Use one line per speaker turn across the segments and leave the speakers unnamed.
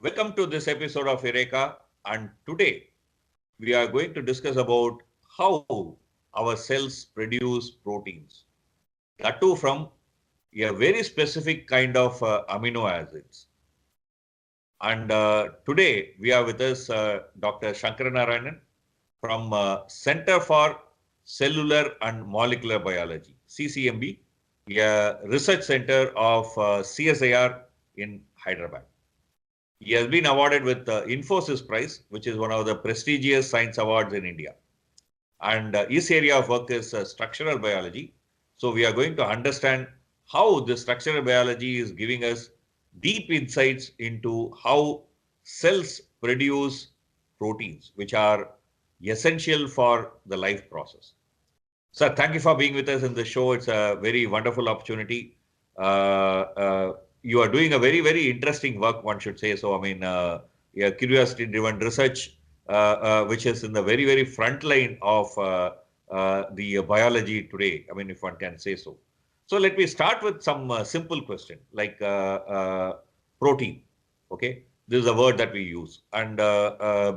Welcome to this episode of Eureka, and today we are going to discuss about how our cells produce proteins. That too from a very specific kind of amino acids. And today we are with us Dr. Sankaranayanan from Center for Cellular and Molecular Biology, CCMB, a research center of CSIR in Hyderabad. He has been awarded with the Infosys Prize, which is one of the prestigious science awards in India. And his area of work is structural biology. So we are going to understand how the structural biology is giving us deep insights into how cells produce proteins, which are essential for the life process. Sir, thank you for being with us in the show. It's a very wonderful opportunity. You are doing a very, very interesting work, one should say. So, I mean, curiosity-driven research, which is in the very, very front line of the biology today. I mean, if one can say so. So, let me start with some simple question like protein. Okay, this is a word that we use, and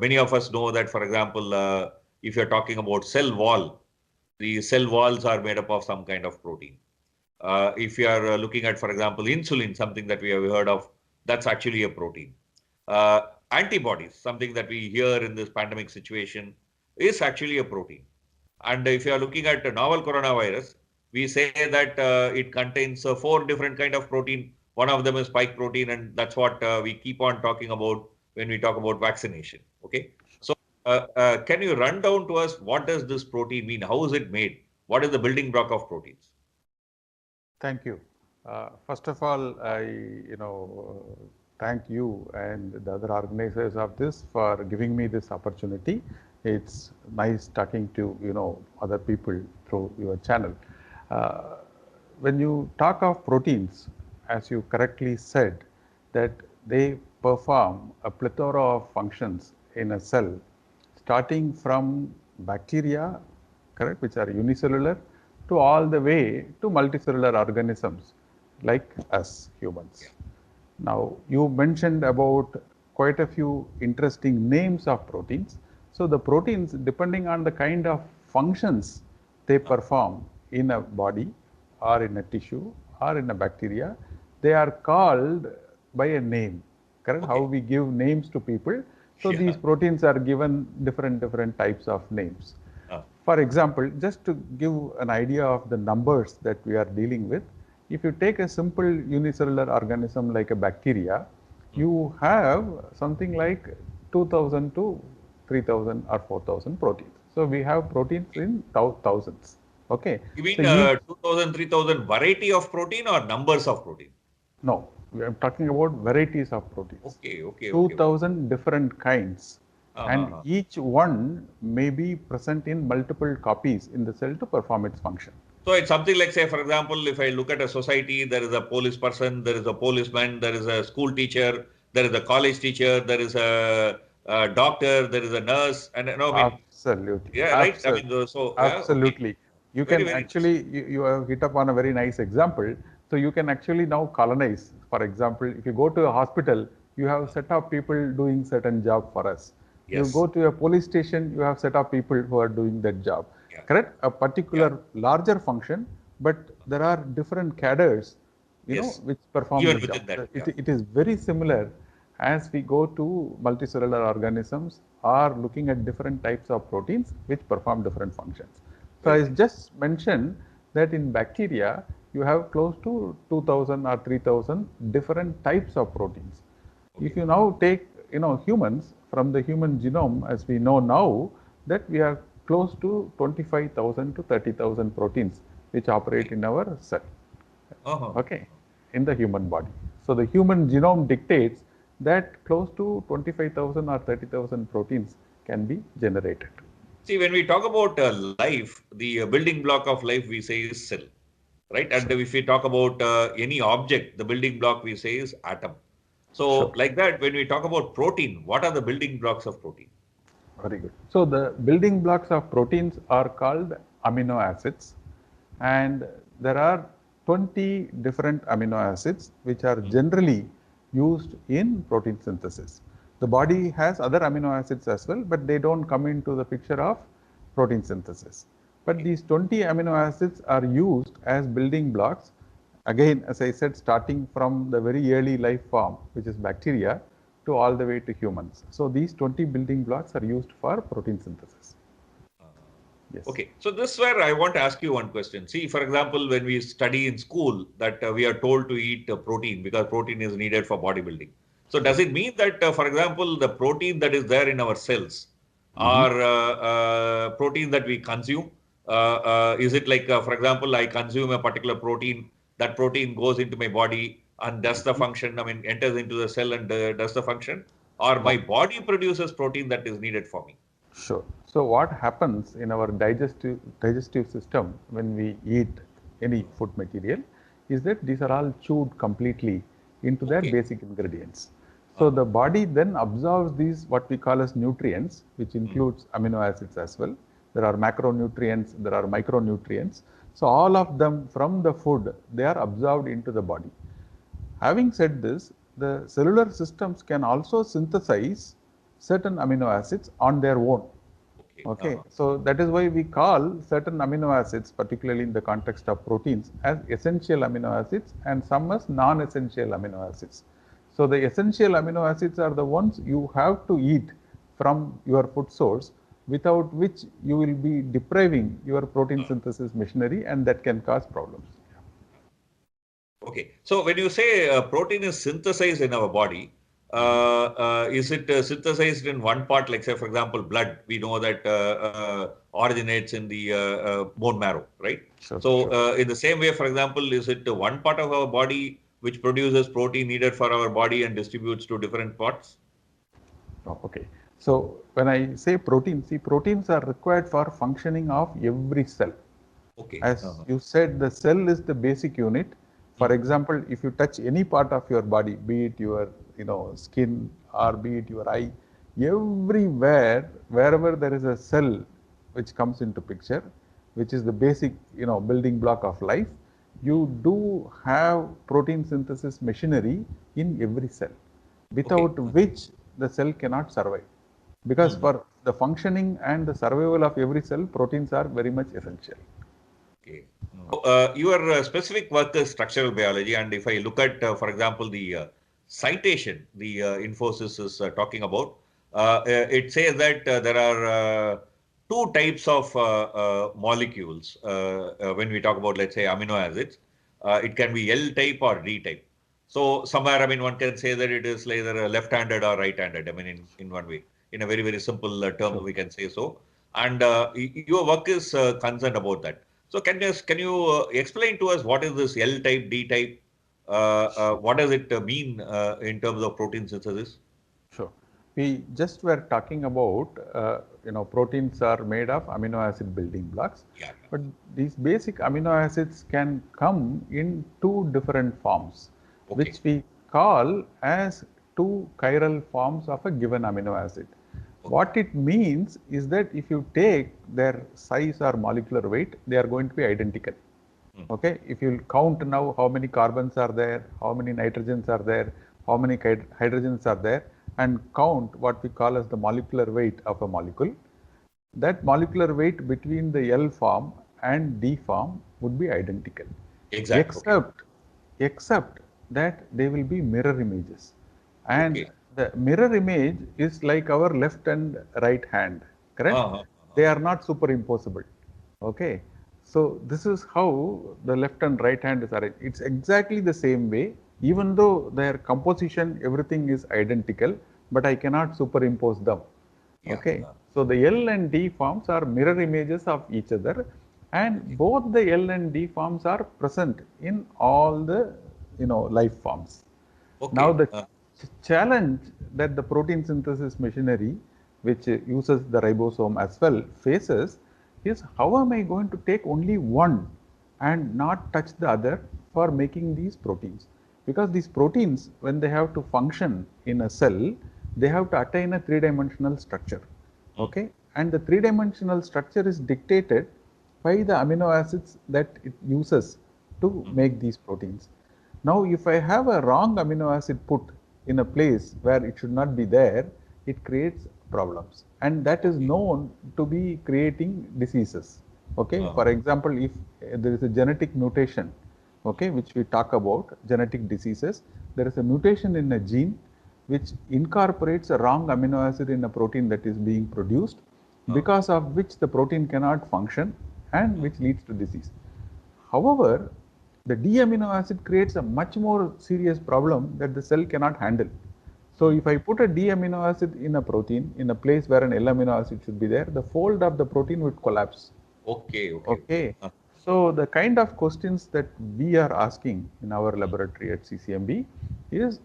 many of us know that, for example, if you're talking about cell wall, the cell walls are made up of some kind of protein. If you are looking at, for example, insulin, something that we have heard of, that's actually a protein. Antibodies, something that we hear in this pandemic situation, is actually a protein. And if you are looking at a novel coronavirus, we say that it contains 4 different kind of protein. One of them is spike protein, and that's what we keep on talking about when we talk about vaccination. Okay, so can you run down to us what does this protein mean? How is it made? What is the building block of proteins?
Thank you. First of all, I thank you and the other organizers of this for giving me this opportunity. It's nice talking to other people through your channel. When you talk of proteins, as you correctly said, that they perform a plethora of functions in a cell, starting from bacteria, correct, which are unicellular, to all the way to multicellular organisms like us humans. Yeah. Now, you mentioned about quite a few interesting names of proteins. So, the proteins, depending on the kind of functions they perform in a body or in a tissue or in a bacteria, they are called by a name, correct? Okay. How we give names to people. So, these proteins are given different types of names. For example, just to give an idea of the numbers that we are dealing with, if you take a simple unicellular organism like a bacteria, you have something like 2000 to 3000 or 4000 proteins. So, we have proteins in thousands. Okay.
You mean 2000, 3000 variety of protein or numbers of protein?
No, we are talking about varieties of proteins.
Okay.
2000 different kinds. And each one may be present in multiple copies in the cell to perform its function.
So it's something like, say, for example, if I look at a society, there is a police person, there is a policeman, there is a school teacher, there is a college teacher, there is a doctor, there is a nurse, and
absolutely.
Yeah, right. I mean, so
absolutely.
Okay.
You can actually you have hit upon a very nice example. So you can actually now colonize. For example, if you go to a hospital, you have a set of people doing certain job for us. Yes. You go to a police station, you have set of people who are doing that job. Yeah. Correct? A particular larger function, but there are different cadres, which perform the job.
That,
it is very similar as we go to multicellular organisms or looking at different types of proteins which perform different functions. So I just mentioned that in bacteria, you have close to 2000 or 3000 different types of proteins. Okay. If you now take humans, from the human genome, as we know now, that we are close to 25,000 to 30,000 proteins which operate in our cell. Okay, in the human body. So the human genome dictates that close to 25,000 or 30,000 proteins can be generated.
See, when we talk about life, the building block of life we say is cell, right? And if we talk about any object, the building block we say is atom. So like that, when we talk about protein, what are the building blocks of protein?
Very good. So the building blocks of proteins are called amino acids, and there are 20 different amino acids which are generally used in protein synthesis. The body has other amino acids as well, but they don't come into the picture of protein synthesis. But these 20 amino acids are used as building blocks, again, as I said, starting from the very early life form, which is bacteria, to all the way to humans. So these 20 building blocks are used for protein synthesis. Yes.
Okay, so this is where I want to ask you one question. See, for example, when we study in school that we are told to eat protein because protein is needed for bodybuilding. So does it mean that, for example, the protein that is there in our cells are protein that we consume? Is it like, for example, I consume a particular protein, that protein goes into my body and does the function, I mean, enters into the cell and does the function? Or my body produces protein that is needed for me?
Sure. So what happens in our digestive system when we eat any food material is that these are all chewed completely into their basic ingredients. So the body then absorbs these what we call as nutrients, which includes amino acids as well. There are macronutrients, there are micronutrients. So all of them from the food, they are absorbed into the body. Having said this, the cellular systems can also synthesize certain amino acids on their own. Okay, so that is why we call certain amino acids, particularly in the context of proteins, as essential amino acids and some as non-essential amino acids. So the essential amino acids are the ones you have to eat from your food source, without which you will be depriving your protein synthesis machinery, and that can cause problems.
Okay, so when you say protein is synthesized in our body, is it synthesized in one part, like say, for example, blood? We know that originates in the bone marrow, right?
Sure,
so
sure.
In the same way, for example, is it one part of our body which produces protein needed for our body and distributes to different parts?
Oh, okay. So when I say protein, see, proteins are required for functioning of every cell.
Okay.
As you said, the cell is the basic unit. For example, if you touch any part of your body, be it your skin or be it your eye, everywhere, wherever there is a cell which comes into picture, which is the basic building block of life, you do have protein synthesis machinery in every cell, without which the cell cannot survive. Because for the functioning and the survival of every cell, proteins are very much essential.
Okay. Your specific work is structural biology, and if I look at, for example, the citation the Infosys is talking about, it says that there are two types of molecules when we talk about, let's say, amino acids. It can be L type or D type. So somewhere, I mean, one can say that it is either left-handed or right-handed. I mean, in one way, in a very, very simple term, we can say so. And your work is concerned about that. So can you explain to us what is this L type, D type? What does it mean in terms of protein synthesis?
Sure. We just were talking about, proteins are made of amino acid building blocks.
Yeah.
But these basic amino acids can come in two different forms, which we call as two chiral forms of a given amino acid. What it means is that if you take their size or molecular weight, they are going to be identical. Okay, if you count now how many carbons are there, how many nitrogens are there, how many hydrogens are there, and count what we call as the molecular weight of a molecule, that molecular weight between the L form and D form would be identical.
Exactly.
Except that they will be mirror images. And the mirror image is like our left and right hand, correct? They are not superimposable. Okay. So this is how the left and right hand is arranged. It's exactly the same way, even though their composition, everything is identical, but I cannot superimpose them. Okay. So the L and D forms are mirror images of each other, and both the L and D forms are present in all the life forms. Now the challenge that the protein synthesis machinery, which uses the ribosome as well, faces is how am I going to take only one and not touch the other for making these proteins? Because these proteins, when they have to function in a cell, they have to attain a three-dimensional structure. Okay, and the three-dimensional structure is dictated by the amino acids that it uses to make these proteins. Now, if I have a wrong amino acid put in a place where it should not be there, it creates problems. And that is known to be creating diseases. Okay. For example, if there is a genetic mutation, okay, which we talk about, genetic diseases, there is a mutation in a gene which incorporates a wrong amino acid in a protein that is being produced, because of which the protein cannot function and which leads to disease. However, the D amino acid creates a much more serious problem that the cell cannot handle. So if I put a D amino acid in a protein in a place where an L amino acid should be there, the fold of the protein would collapse. Okay. So the kind of questions that we are asking in our laboratory at CCMB is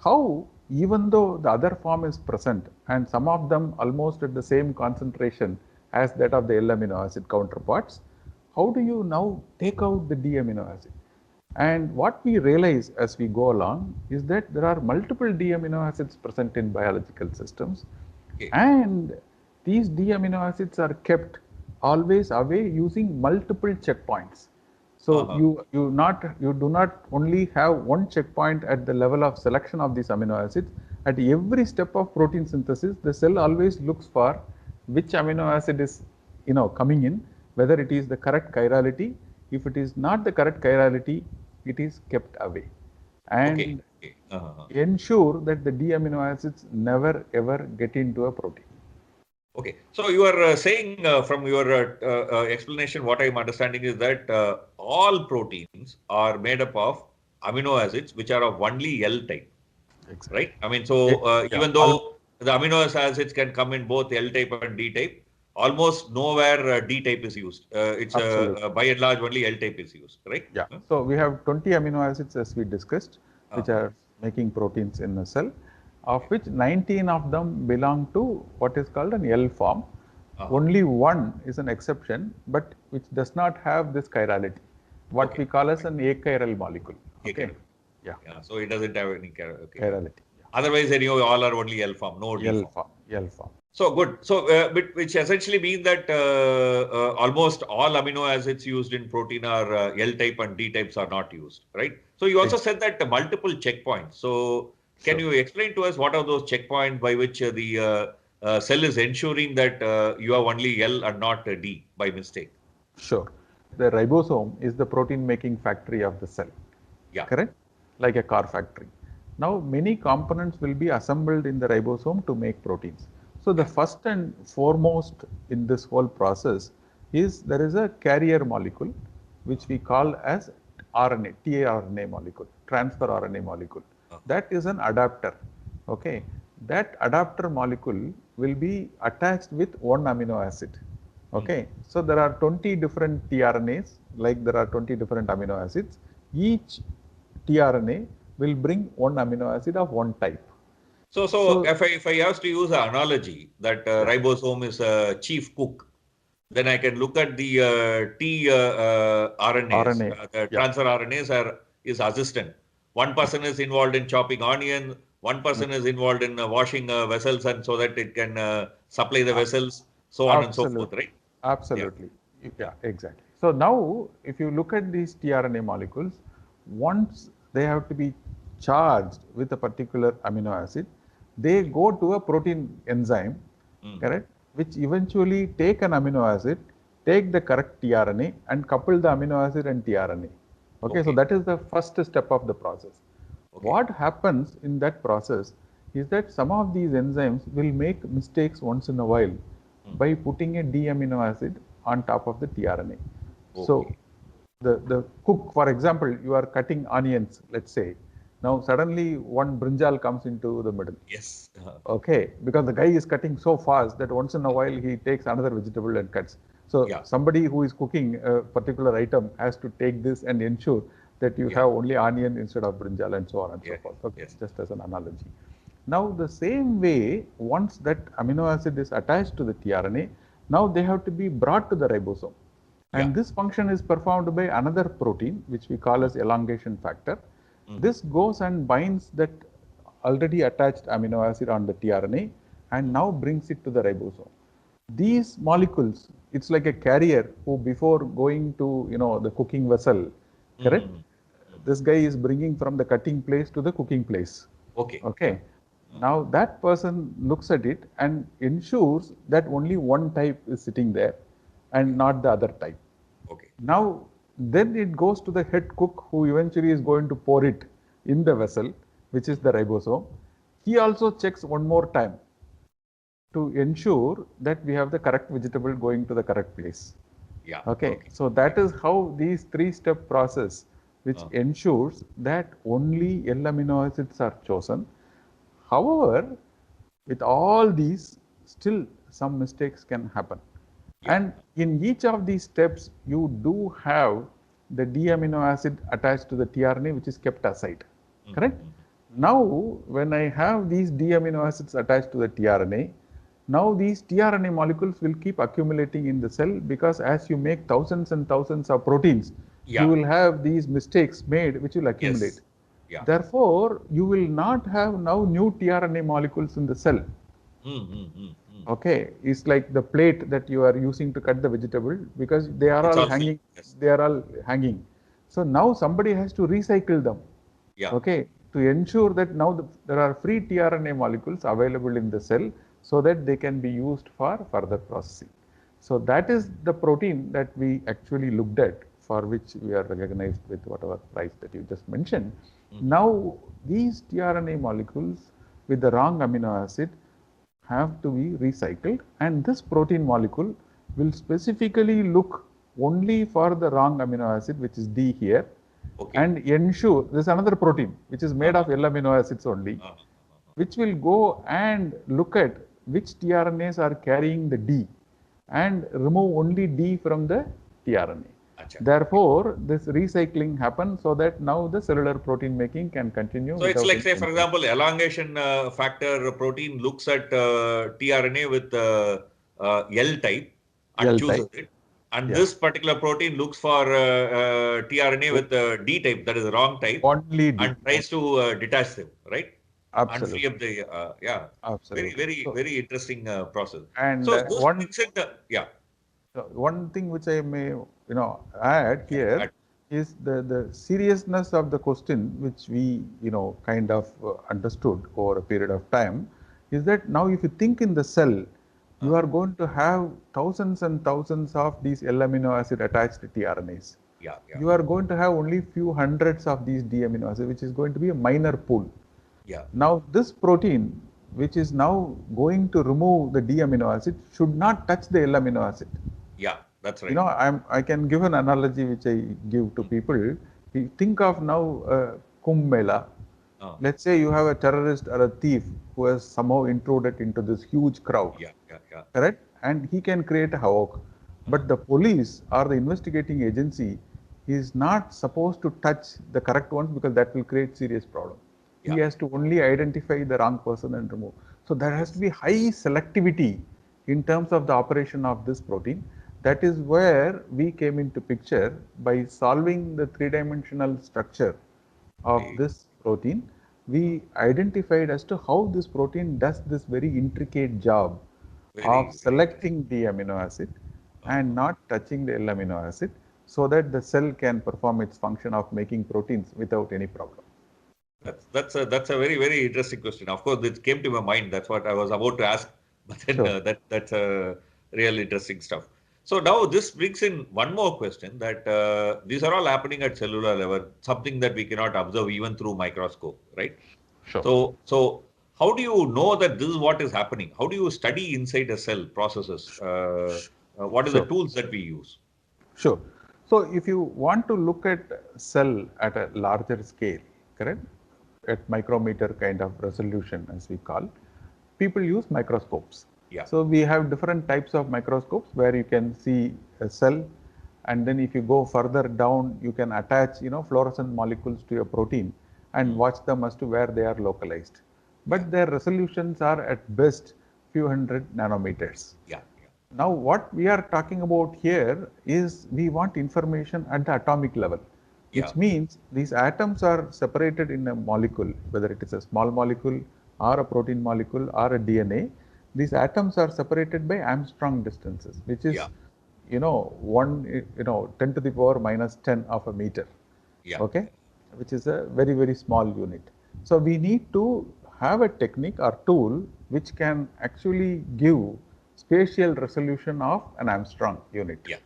how, even though the other form is present and some of them almost at the same concentration as that of the L amino acid counterparts, how do you now take out the D amino acid? And what we realize as we go along is that there are multiple D amino acids present in biological systems, and these D amino acids are kept always away using multiple checkpoints. So you do not only have one checkpoint at the level of selection of these amino acids. At every step of protein synthesis, the cell always looks for which amino acid is coming in, whether it is the correct chirality. If it is not the correct chirality, it is kept away, and ensure that the D amino acids never ever get into a protein.
Okay, so you are saying from your explanation, what I am understanding is that all proteins are made up of amino acids which are of only L type, right? I mean, so even though the amino acids can come in both L type and D type, almost nowhere D type is used. It's by and large only L type is used, right?
Yeah. So we have 20 amino acids as we discussed, which are making proteins in a cell, of which 19 of them belong to what is called an L form. Only one is an exception, but which does not have this chirality, what we call as an achiral molecule. Okay.
Yeah. So it doesn't have any
chirality.
Otherwise, anyway, all are only L form, no D form.
L form.
So good. So which essentially means that almost all amino acids used in protein are L type and D types are not used, right? So you also said that multiple checkpoints. So can you explain to us what are those checkpoints by which the cell is ensuring that you have only L and not D by mistake?
Sure. The ribosome is the protein making factory of the cell.
Yeah.
Correct? Like a car factory. Now many components will be assembled in the ribosome to make proteins. So the first and foremost in this whole process is there is a carrier molecule which we call as RNA, tRNA molecule, transfer RNA molecule. That is an adapter. Okay. That adapter molecule will be attached with one amino acid. Okay. So there are 20 different tRNAs, like there are 20 different amino acids. Each tRNA will bring one amino acid of one type.
So if I have to use an analogy that ribosome is a chief cook, then I can look at the tRNAs, the transfer RNAs is assistant. One person is involved in chopping onion, one person is involved in washing vessels, and so that it can supply the vessels, so on and so forth, right?
Absolutely. Yeah, exactly. So now, if you look at these tRNA molecules, once they have to be charged with a particular amino acid, they go to a protein enzyme, correct, which eventually take an amino acid, take the correct tRNA and couple the amino acid and tRNA. Okay, so that is the first step of the process. What happens in that process is that some of these enzymes will make mistakes once in a while by putting a D amino acid on top of the tRNA. So the cook, for example, you are cutting onions, let's say. Now suddenly one brinjal comes into the middle.
Yes.
Okay, because the guy is cutting so fast that once in a while he takes another vegetable and cuts. So somebody who is cooking a particular item has to take this and ensure that you have only onion instead of brinjal and so on and so forth. Okay, just as an analogy. Now the same way, once that amino acid is attached to the tRNA, now they have to be brought to the ribosome. And this function is performed by another protein which we call as elongation factor. This goes and binds that already attached amino acid on the tRNA and now brings it to the ribosome. These molecules, it's like a carrier who before going to the cooking vessel, correct? This guy is bringing from the cutting place to the cooking place.
Okay.
Okay. Now that person looks at it and ensures that only one type is sitting there and not the other type.
Okay.
Now, then it goes to the head cook who eventually is going to pour it in the vessel, which is the ribosome. He also checks one more time to ensure that we have the correct vegetable going to the correct place.
Yeah.
Okay. So that is how these three-step process, which ensures that only L amino acids are chosen. However, with all these, still some mistakes can happen.
Yeah.
And in each of these steps, you do have the D amino acid attached to the tRNA, which is kept aside. Correct? Now, when I have these D amino acids attached to the tRNA, now these tRNA molecules will keep accumulating in the cell, because as you make thousands and thousands of proteins,
Yeah.
you will have these mistakes made which will accumulate.
Yes. Yeah.
Therefore, you will not have now new tRNA molecules in the cell. Okay, it's like the plate that you are using to cut the vegetable, because they are
It's
all
all
hanging.
filled, yes.
They are all hanging. So now somebody has to recycle them.
Yeah.
Okay, to ensure that now there are free tRNA molecules available in the cell, so that they can be used for further processing. So that is the protein that we actually looked at, for which we are recognized with whatever prize that you just mentioned. Now these tRNA molecules with the wrong amino acid have to be recycled, and this protein molecule will specifically look only for the wrong amino acid, which is D here, and ensure this is another protein which is made of L amino acids only, which will go and look at which tRNAs are carrying the D and remove only D from the tRNA. Therefore, this recycling happens so that now the cellular protein making can continue.
So it's like, say, for example, elongation factor protein looks at tRNA with L type and chooses it. And this particular protein looks for tRNA with D type, that is the wrong type,
only D,
and tries to detach them, right?
Absolutely.
And free up the,
Absolutely.
very interesting process.
And
So this brings in the,
So one thing which I may, add here is the seriousness of the question, which we, kind of understood over a period of time, is that now if you think in the cell, you are going to have thousands and thousands of these L amino acid attached tRNAs. You are going to have only few hundreds of these D amino acids, which is going to be a minor pool. Now this protein, which is now going to remove the D amino acid, should not touch the L amino acid.
Yeah, that's right.
I can give an analogy which I give to people. We think of now Kumbh Mela. Let's say you have a terrorist or a thief who has somehow intruded into this huge crowd. Correct? And he can create a havoc. But the police or the investigating agency is not supposed to touch the correct ones, because that will create serious problem. He has to only identify the wrong person and remove. So there has to be high selectivity in terms of the operation of this protein. That is where we came into picture by solving the three-dimensional structure of this protein. We identified as to how this protein does this very intricate job of selecting the amino acid and not touching the L amino acid, so that the cell can perform its function of making proteins without any problem.
That's a very, very interesting question. Of course, it came to my mind. That's what I was about to ask. But then that's real interesting stuff. So now this brings in one more question, that these are all happening at cellular level, something that we cannot observe even through microscope, right?
Sure.
So how do you know that this is what is happening? How do you study inside a cell processes? What are the tools that we use?
Sure. So if you want to look at cell at a larger scale, correct? At micrometer kind of resolution, as we call, people use microscopes. So we have different types of microscopes where you can see a cell, and then if you go further down, you can attach, fluorescent molecules to a protein and watch them as to where they are localized. But their resolutions are at best few hundred nanometers. Now what we are talking about here is we want information at the atomic level, which means these atoms are separated in a molecule, whether it is a small molecule or a protein molecule or a DNA. These atoms are separated by Armstrong distances, which is, 10 to the power minus 10 of a meter. Okay, which is a very, very small unit. So we need to have a technique or tool which can actually give spatial resolution of an Armstrong unit.
Yeah.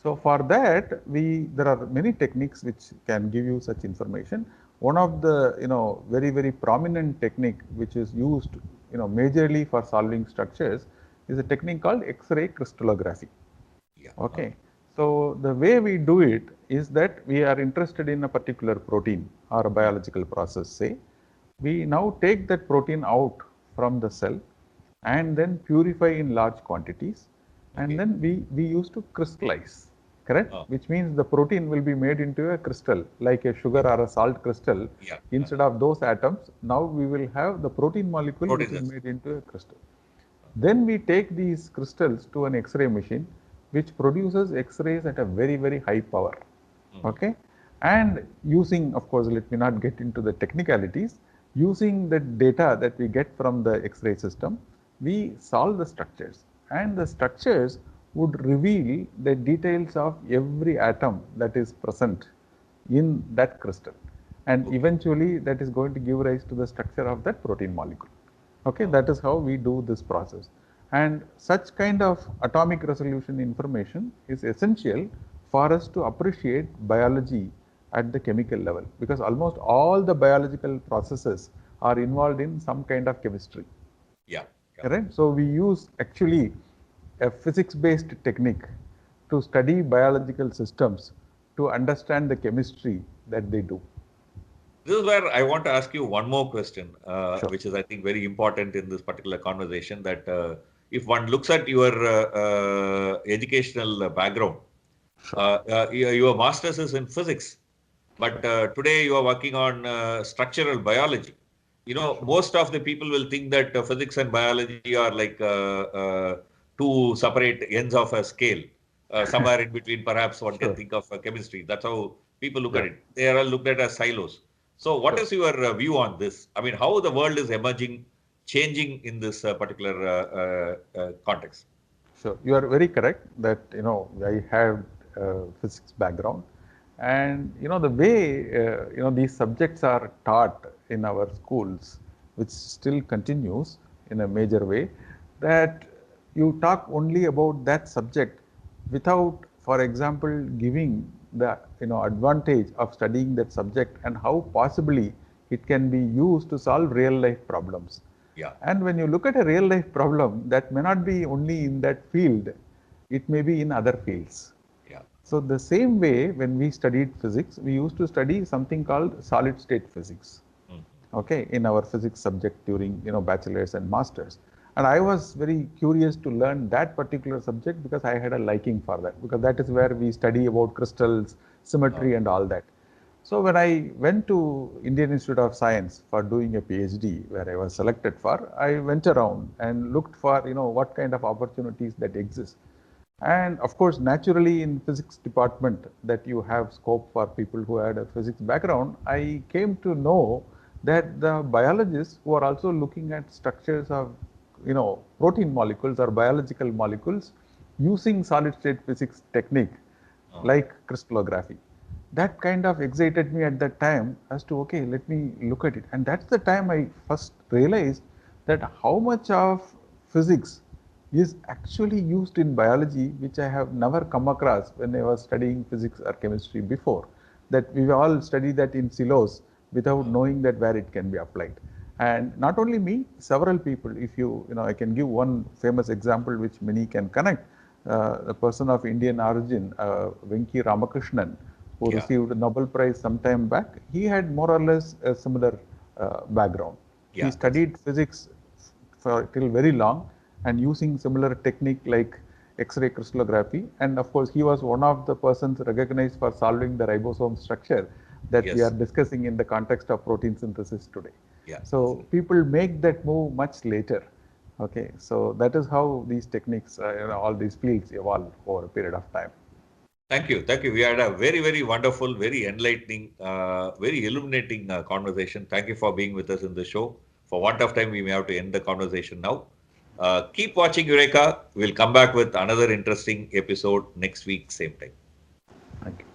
So for that, there are many techniques which can give you such information. One of the very prominent technique which is used majorly for solving structures is a technique called X-ray crystallography.
Yeah.
Okay. So the way we do it is that we are interested in a particular protein or a biological process, say. We now take that protein out from the cell and then purify in large quantities, and then we used to crystallize, correct? Which means the protein will be made into a crystal, like a sugar or a salt crystal. Instead of those atoms, now we will have the protein molecule which is made into a crystal. Then we take these crystals to an X-ray machine, which produces X-rays at a very high power. Okay, and using, of course, let me not get into the technicalities. Using the data that we get from the X-ray system, we solve the structures, and the structures would reveal the details of every atom that is present in that crystal, and eventually that is going to give rise to the structure of that protein molecule. Okay, that is how we do this process, and such kind of atomic resolution information is essential for us to appreciate biology at the chemical level, because almost all the biological processes are involved in some kind of chemistry.
Yeah.
Correct? So we use actually a physics-based technique to study biological systems to understand the chemistry that they do.
This is where I want to ask you one more question, which is, I think, very important in this particular conversation, that if one looks at your educational background, your master's is in physics, but today you are working on structural biology. Most of the people will think that physics and biology are like two separate ends of a scale. Somewhere in between, perhaps one can think of chemistry. That's how people look at it. They are all looked at as silos. So what is your view on this? I mean, how the world is emerging, changing in this particular context?
Sure, you are very correct that, I have physics background, and, the way, these subjects are taught in our schools, which still continues in a major way, that you talk only about that subject without, for example, giving the advantage of studying that subject and how possibly it can be used to solve real life problems.
Yeah.
And when you look at a real life problem, that may not be only in that field, it may be in other fields.
Yeah.
So the same way, when we studied physics, we used to study something called solid state physics. Okay, in our physics subject during bachelor's and master's. And I was very curious to learn that particular subject because I had a liking for that, because that is where we study about crystals, symmetry and all that. So when I went to Indian Institute of Science for doing a PhD, where I was selected for, I went around and looked for what kind of opportunities that exist. And of course, naturally in physics department that you have scope for people who had a physics background, I came to know that the biologists who are also looking at structures of protein molecules or biological molecules using solid state physics technique like crystallography. That kind of excited me at that time as to, okay, let me look at it. And that's the time I first realized that how much of physics is actually used in biology, which I have never come across when I was studying physics or chemistry before. That we all study that in silos without knowing that where it can be applied. And not only me, several people, if I can give one famous example which many can connect. A person of Indian origin, Venki Ramakrishnan, who received a Nobel Prize some time back, he had more or less a similar background. He studied physics till very long and using similar technique like X-ray crystallography. And of course, he was one of the persons recognized for solving the ribosome structure that we are discussing in the context of protein synthesis today. So people make that move much later. Okay, so that is how these techniques, all these fields evolve over a period of time.
Thank you. Thank you. We had a very wonderful, very enlightening, very illuminating conversation. Thank you for being with us in the show. For want of time, we may have to end the conversation now. Keep watching Eureka. We'll come back with another interesting episode next week, same time.
Thank you.